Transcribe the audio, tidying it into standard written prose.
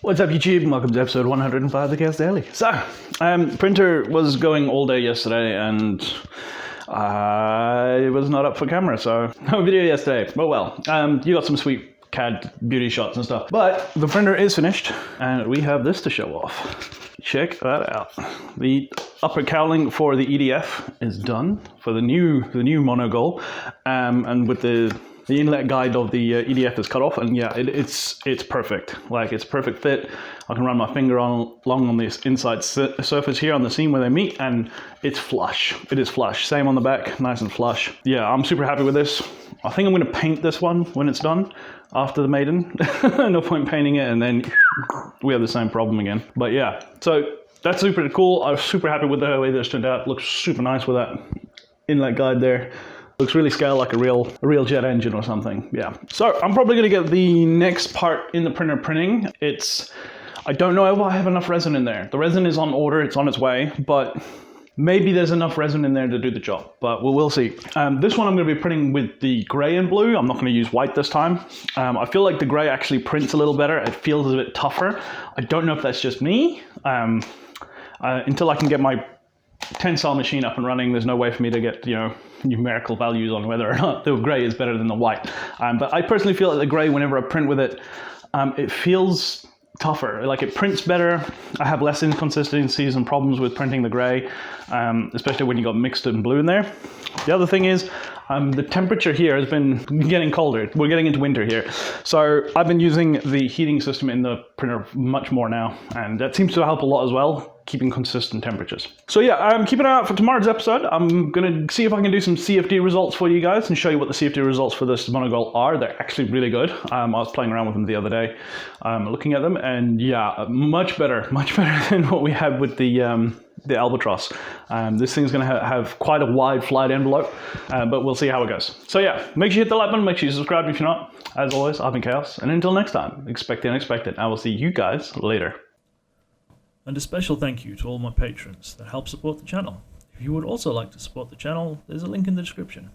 What's up YouTube, and welcome to episode 105 of the Chaos Daily. So, printer was going all day yesterday and I was not up for camera, so no video yesterday. Oh well, you got some sweet CAD beauty shots and stuff. But the printer is finished and we have this to show off. Check that out. The upper cowling for the EDF is done for the new Monogul, and with the inlet guide of the EDF is cut off, and yeah, it's perfect. Like, it's perfect fit. I can run my finger along on this inside surface here on the seam where they meet, and it's flush. It is flush. Same on the back, nice and flush. Yeah, I'm super happy with this. I think I'm going to paint this one when it's done after the maiden. No point painting it and then we have the same problem again. But yeah, so that's super cool. I was super happy with the way this turned out. It looks super nice with that inlet guide there. Looks really scaled like a real jet engine or something. Yeah. So I'm probably going to get the next part in the printer printing. I don't know if I have enough resin in there. The resin is on order, it's on its way, but maybe there's enough resin in there to do the job, but we'll see. This one I'm going to be printing with the gray and blue. I'm not going to use white this time. I feel like the gray actually prints a little better. It feels a bit tougher. I don't know if that's just me. Until I can get my tensile machine up and running, there's no way for me to get, numerical values on whether or not the gray is better than the white. But I personally feel that the gray, whenever I print with it, it feels tougher. Like, it prints better. I have less inconsistencies and problems with printing the gray, especially when you got mixed and blue in there. The other thing is, the temperature here has been getting colder. We're getting into winter here. So I've been using the heating system in the printer much more now, and that seems to help a lot as well, keeping consistent temperatures. So yeah, keep an eye out for tomorrow's episode. I'm gonna see if I can do some CFD results for you guys and show you what the CFD results for this Monogul are. They're actually really good. I was playing around with them the other day, looking at them, and yeah, much better than what we had with the Albatross. This thing's going to have quite a wide flight envelope, but we'll see how it goes. So yeah, make sure you hit the like button, make sure you subscribe if you're not. As always, I've been Chaos, and until next time, expect the unexpected. I will see you guys later. And a special thank you to all my patrons that help support the channel. If you would also like to support the channel, there's a link in the description.